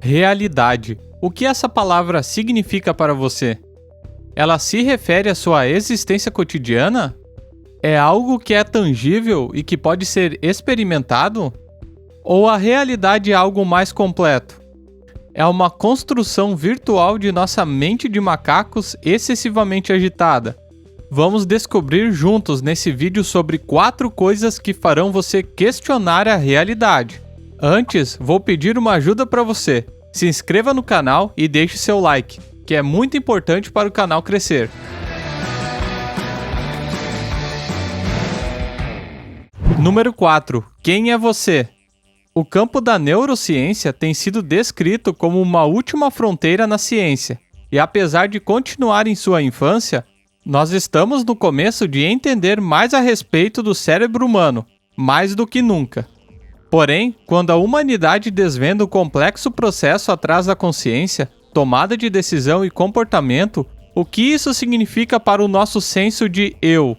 Realidade. O que essa palavra significa para você? Ela se refere à sua existência cotidiana? É algo que é tangível e que pode ser experimentado? Ou a realidade é algo mais completo? É uma construção virtual de nossa mente de macacos excessivamente agitada. Vamos descobrir juntos nesse vídeo sobre 4 coisas que farão você questionar a realidade. Antes, vou pedir uma ajuda para você. Se inscreva no canal e deixe seu like, que é muito importante para o canal crescer. Número 4. Quem é você? O campo da neurociência tem sido descrito como uma última fronteira na ciência, e apesar de continuar em sua infância, nós estamos no começo de entender mais a respeito do cérebro humano, mais do que nunca. Porém, quando a humanidade desvenda o complexo processo atrás da consciência, tomada de decisão e comportamento, o que isso significa para o nosso senso de eu?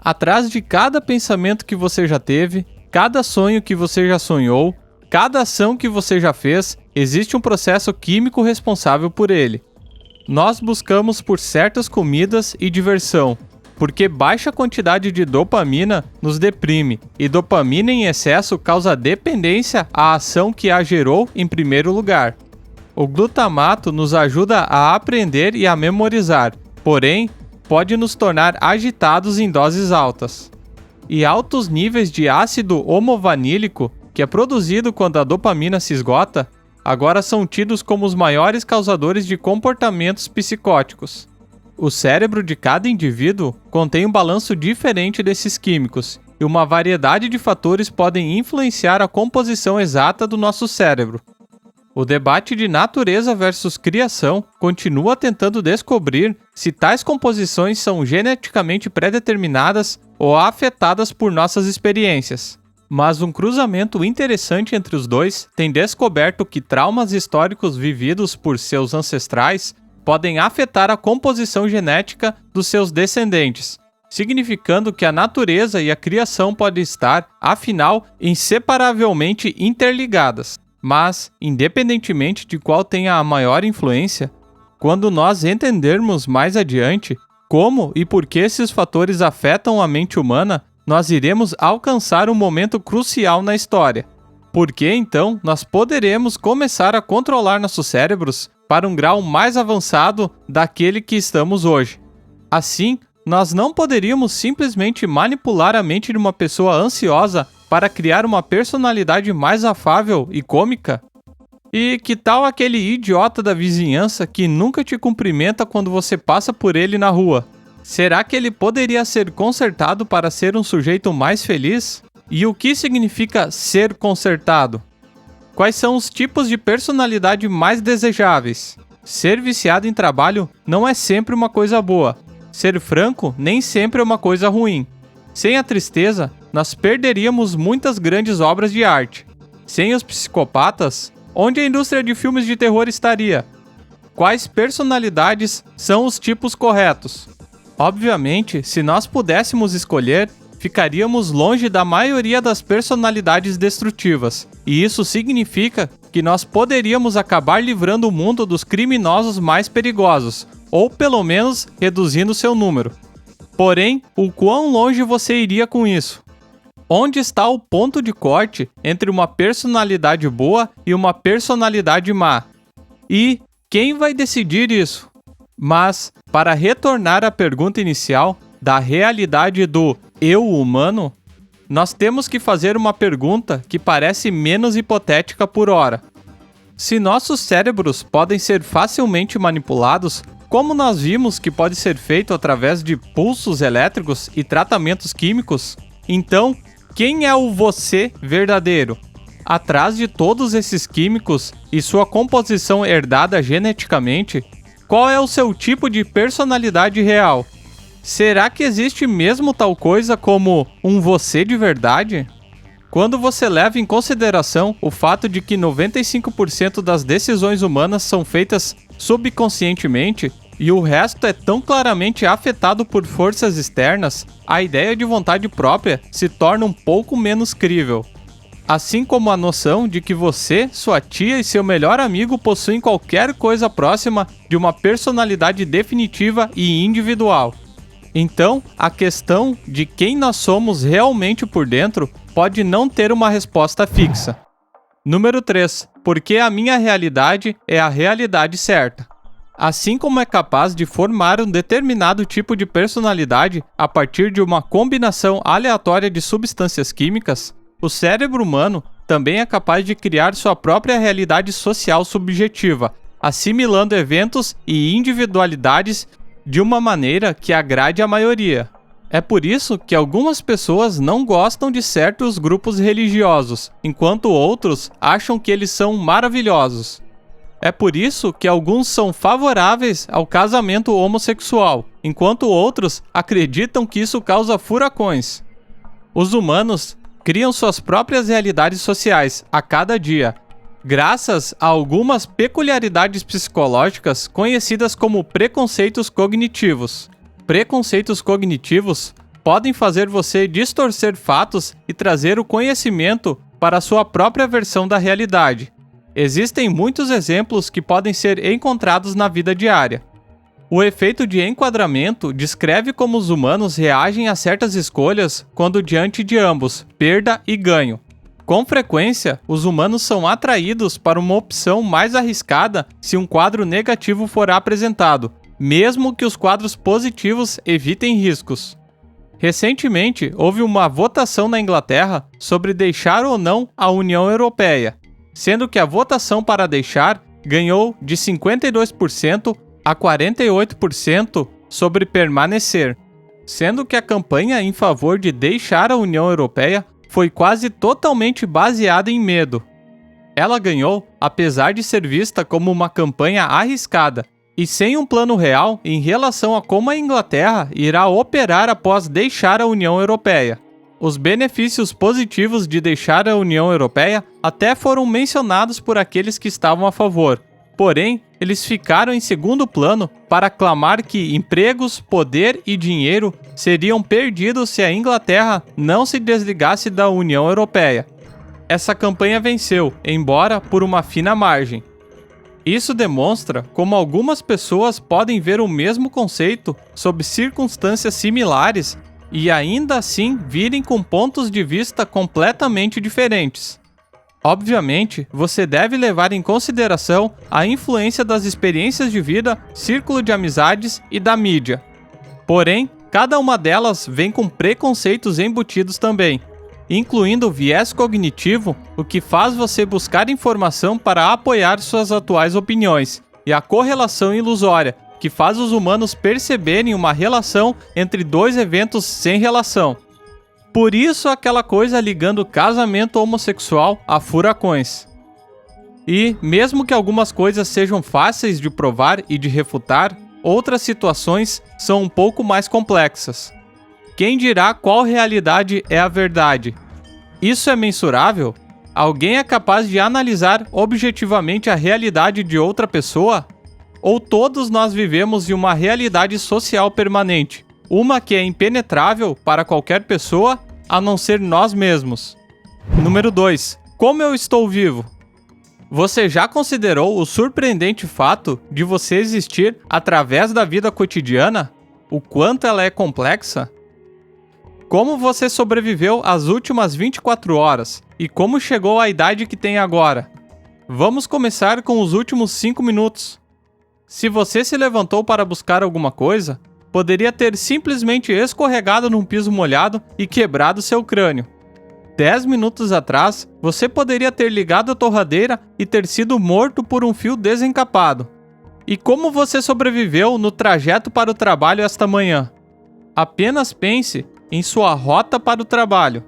Atrás de cada pensamento que você já teve, cada sonho que você já sonhou, cada ação que você já fez, existe um processo químico responsável por ele. Nós buscamos por certas comidas e diversão, porque baixa quantidade de dopamina nos deprime, e dopamina em excesso causa dependência à ação que a gerou em primeiro lugar. O glutamato nos ajuda a aprender e a memorizar, porém, pode nos tornar agitados em doses altas. E altos níveis de ácido homovanílico, que é produzido quando a dopamina se esgota, agora são tidos como os maiores causadores de comportamentos psicóticos. O cérebro de cada indivíduo contém um balanço diferente desses químicos, e uma variedade de fatores podem influenciar a composição exata do nosso cérebro. O debate de natureza versus criação continua tentando descobrir se tais composições são geneticamente pré-determinadas ou afetadas por nossas experiências. Mas um cruzamento interessante entre os dois tem descoberto que traumas históricos vividos por seus ancestrais podem afetar a composição genética dos seus descendentes, significando que a natureza e a criação podem estar, afinal, inseparavelmente interligadas. Mas, independentemente de qual tenha a maior influência, quando nós entendermos mais adiante como e por que esses fatores afetam a mente humana, nós iremos alcançar um momento crucial na história. Porque então nós poderemos começar a controlar nossos cérebros para um grau mais avançado daquele que estamos hoje. Assim, nós não poderíamos simplesmente manipular a mente de uma pessoa ansiosa para criar uma personalidade mais afável e cômica? E que tal aquele idiota da vizinhança que nunca te cumprimenta quando você passa por ele na rua? Será que ele poderia ser consertado para ser um sujeito mais feliz? E o que significa ser consertado? Quais são os tipos de personalidade mais desejáveis? Ser viciado em trabalho não é sempre uma coisa boa. Ser franco nem sempre é uma coisa ruim. Sem a tristeza, nós perderíamos muitas grandes obras de arte. Sem os psicopatas, onde a indústria de filmes de terror estaria? Quais personalidades são os tipos corretos? Obviamente, se nós pudéssemos escolher, ficaríamos longe da maioria das personalidades destrutivas, e isso significa que nós poderíamos acabar livrando o mundo dos criminosos mais perigosos, ou pelo menos reduzindo seu número. Porém, o quão longe você iria com isso? Onde está o ponto de corte entre uma personalidade boa e uma personalidade má? E quem vai decidir isso? Mas, para retornar à pergunta inicial da realidade do eu humano, nós temos que fazer uma pergunta que parece menos hipotética por hora. Se nossos cérebros podem ser facilmente manipulados, como nós vimos que pode ser feito através de pulsos elétricos e tratamentos químicos, então, quem é o você verdadeiro? Atrás de todos esses químicos e sua composição herdada geneticamente, qual é o seu tipo de personalidade real? Será que existe mesmo tal coisa como um você de verdade? Quando você leva em consideração o fato de que 95% das decisões humanas são feitas subconscientemente e o resto é tão claramente afetado por forças externas, a ideia de vontade própria se torna um pouco menos crível. assim como a noção de que você, sua tia e seu melhor amigo possuem qualquer coisa próxima de uma personalidade definitiva e individual. Então, a questão de quem nós somos realmente por dentro pode não ter uma resposta fixa. Número 3. Porque a minha realidade é a realidade certa. Assim como é capaz de formar um determinado tipo de personalidade a partir de uma combinação aleatória de substâncias químicas, o cérebro humano também é capaz de criar sua própria realidade social subjetiva, assimilando eventos e individualidades de uma maneira que agrade a maioria. É por isso que algumas pessoas não gostam de certos grupos religiosos, enquanto outros acham que eles são maravilhosos. É por isso que alguns são favoráveis ao casamento homossexual, enquanto outros acreditam que isso causa furacões. Os humanos criam suas próprias realidades sociais a cada dia, graças a algumas peculiaridades psicológicas conhecidas como preconceitos cognitivos. Preconceitos cognitivos podem fazer você distorcer fatos e trazer o conhecimento para a sua própria versão da realidade. Existem muitos exemplos que podem ser encontrados na vida diária. O efeito de enquadramento descreve como os humanos reagem a certas escolhas quando diante de ambos, perda e ganho. Com frequência, os humanos são atraídos para uma opção mais arriscada se um quadro negativo for apresentado, mesmo que os quadros positivos evitem riscos. Recentemente, houve uma votação na Inglaterra sobre deixar ou não a União Europeia, sendo que a votação para deixar ganhou de 52% a 48% sobre permanecer, sendo que a campanha em favor de deixar a União Europeia foi quase totalmente baseada em medo. Ela ganhou, apesar de ser vista como uma campanha arriscada e sem um plano real em relação a como a Inglaterra irá operar após deixar a União Europeia. Os benefícios positivos de deixar a União Europeia até foram mencionados por aqueles que estavam a favor, porém, eles ficaram em segundo plano para clamar que empregos, poder e dinheiro seriam perdidos se a Inglaterra não se desligasse da União Europeia. Essa campanha venceu, embora por uma fina margem. Isso demonstra como algumas pessoas podem ver o mesmo conceito sob circunstâncias similares e ainda assim virem com pontos de vista completamente diferentes. Obviamente, você deve levar em consideração a influência das experiências de vida, círculo de amizades e da mídia. Porém, cada uma delas vem com preconceitos embutidos também, incluindo o viés cognitivo, o que faz você buscar informação para apoiar suas atuais opiniões, e a correlação ilusória, que faz os humanos perceberem uma relação entre dois eventos sem relação. Por isso aquela coisa ligando casamento homossexual a furacões. E, mesmo que algumas coisas sejam fáceis de provar e de refutar, outras situações são um pouco mais complexas. Quem dirá qual realidade é a verdade? Isso é mensurável? Alguém é capaz de analisar objetivamente a realidade de outra pessoa? Ou todos nós vivemos em uma realidade social permanente? Uma que é impenetrável para qualquer pessoa, a não ser nós mesmos. Número 2. Como eu estou vivo? Você já considerou o surpreendente fato de você existir através da vida cotidiana? O quanto ela é complexa? Como você sobreviveu às últimas 24 horas? E como chegou à idade que tem agora? Vamos começar com os últimos 5 minutos. Se você se levantou para buscar alguma coisa, poderia ter simplesmente escorregado num piso molhado e quebrado seu crânio. 10 minutos atrás, você poderia ter ligado a torradeira e ter sido morto por um fio desencapado. E como você sobreviveu no trajeto para o trabalho esta manhã? Apenas pense em sua rota para o trabalho.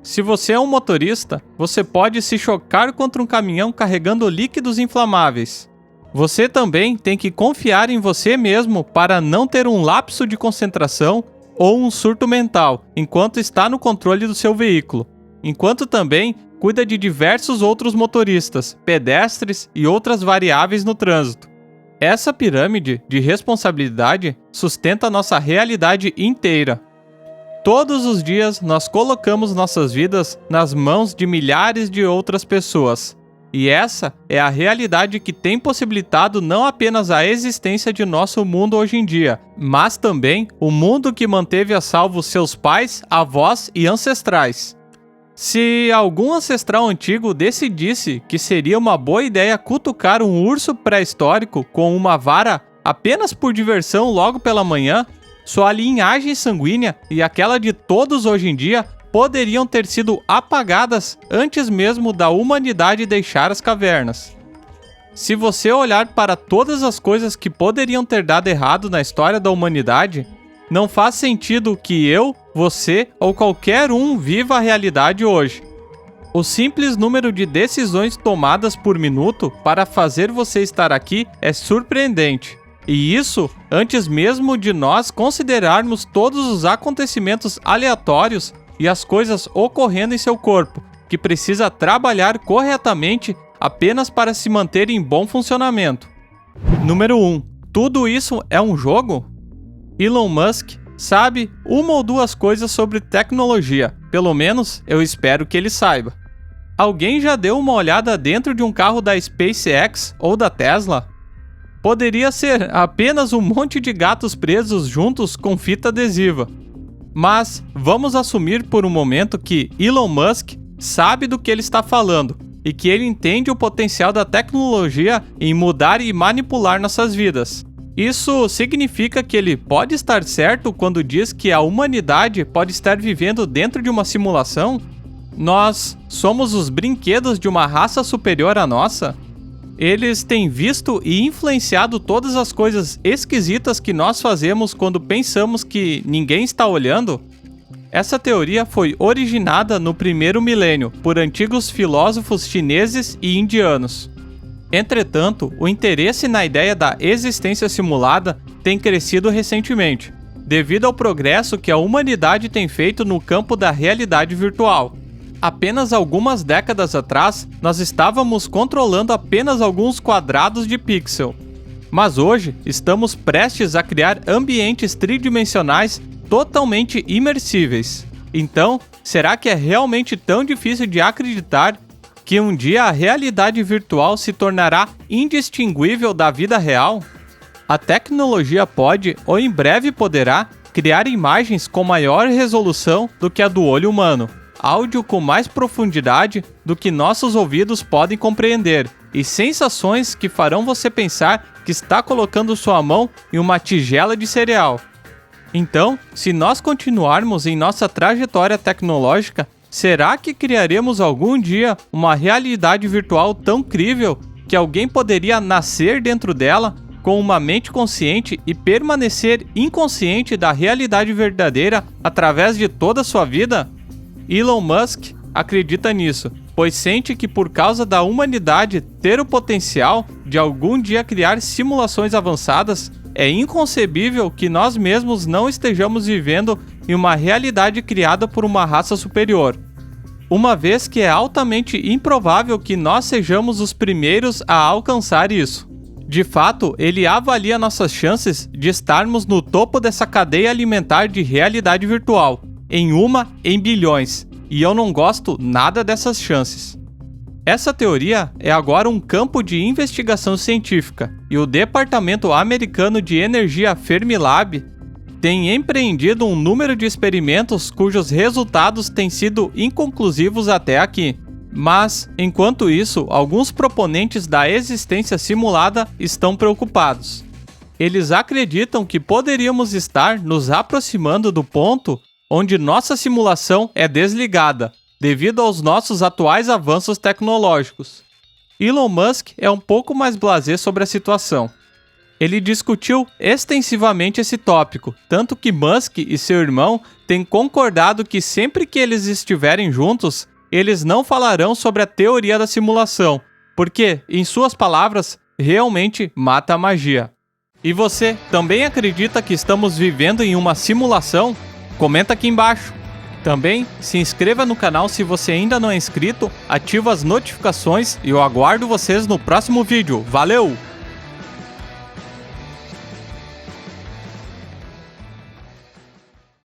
Se você é um motorista, você pode se chocar contra um caminhão carregando líquidos inflamáveis. Você também tem que confiar em você mesmo para não ter um lapso de concentração ou um surto mental enquanto está no controle do seu veículo, enquanto também cuida de diversos outros motoristas, pedestres e outras variáveis no trânsito. Essa pirâmide de responsabilidade sustenta nossa realidade inteira. Todos os dias nós colocamos nossas vidas nas mãos de milhares de outras pessoas. E essa é a realidade que tem possibilitado não apenas a existência de nosso mundo hoje em dia, mas também o mundo que manteve a salvo seus pais, avós e ancestrais. Se algum ancestral antigo decidisse que seria uma boa ideia cutucar um urso pré-histórico com uma vara apenas por diversão logo pela manhã, sua linhagem sanguínea e aquela de todos hoje em dia poderiam ter sido apagadas antes mesmo da humanidade deixar as cavernas. Se você olhar para todas as coisas que poderiam ter dado errado na história da humanidade, não faz sentido que eu, você ou qualquer um viva a realidade hoje. O simples número de decisões tomadas por minuto para fazer você estar aqui é surpreendente. E isso antes mesmo de nós considerarmos todos os acontecimentos aleatórios e as coisas ocorrendo em seu corpo, que precisa trabalhar corretamente apenas para se manter em bom funcionamento. Número 1. Tudo isso é um jogo? Elon Musk sabe uma ou duas coisas sobre tecnologia, pelo menos eu espero que ele saiba. Alguém já deu uma olhada dentro de um carro da SpaceX ou da Tesla? Poderia ser apenas um monte de gatos presos juntos com fita adesiva. Mas vamos assumir por um momento que Elon Musk sabe do que ele está falando e que ele entende o potencial da tecnologia em mudar e manipular nossas vidas. Isso significa que ele pode estar certo quando diz que a humanidade pode estar vivendo dentro de uma simulação? Nós somos os brinquedos de uma raça superior à nossa? Eles têm visto e influenciado todas as coisas esquisitas que nós fazemos quando pensamos que ninguém está olhando? Essa teoria foi originada no primeiro milênio por antigos filósofos chineses e indianos. Entretanto, o interesse na ideia da existência simulada tem crescido recentemente, devido ao progresso que a humanidade tem feito no campo da realidade virtual. Apenas algumas décadas atrás, nós estávamos controlando apenas alguns quadrados de pixel. Mas hoje, estamos prestes a criar ambientes tridimensionais totalmente imersíveis. Então, será que é realmente tão difícil de acreditar que um dia a realidade virtual se tornará indistinguível da vida real? A tecnologia pode, ou em breve poderá, criar imagens com maior resolução do que a do olho humano, áudio com mais profundidade do que nossos ouvidos podem compreender, e sensações que farão você pensar que está colocando sua mão em uma tigela de cereal. Então, se nós continuarmos em nossa trajetória tecnológica, será que criaremos algum dia uma realidade virtual tão crível que alguém poderia nascer dentro dela com uma mente consciente e permanecer inconsciente da realidade verdadeira através de toda a sua vida? Elon Musk acredita nisso, pois sente que por causa da humanidade ter o potencial de algum dia criar simulações avançadas, é inconcebível que nós mesmos não estejamos vivendo em uma realidade criada por uma raça superior. Uma vez que é altamente improvável que nós sejamos os primeiros a alcançar isso. De fato, ele avalia nossas chances de estarmos no topo dessa cadeia alimentar de realidade virtual, em bilhões, e eu não gosto nada dessas chances. Essa teoria é agora um campo de investigação científica, e o Departamento Americano de Energia Fermilab tem empreendido um número de experimentos cujos resultados têm sido inconclusivos até aqui. Mas, enquanto isso, alguns proponentes da existência simulada estão preocupados. Eles acreditam que poderíamos estar nos aproximando do ponto onde nossa simulação é desligada, devido aos nossos atuais avanços tecnológicos. Elon Musk é um pouco mais blasé sobre a situação. Ele discutiu extensivamente esse tópico, tanto que Musk e seu irmão têm concordado que sempre que eles estiverem juntos, eles não falarão sobre a teoria da simulação, porque, em suas palavras, realmente mata a magia. E você também acredita que estamos vivendo em uma simulação? Comenta aqui embaixo. Também se inscreva no canal se você ainda não é inscrito, ativa as notificações e eu aguardo vocês no próximo vídeo. Valeu!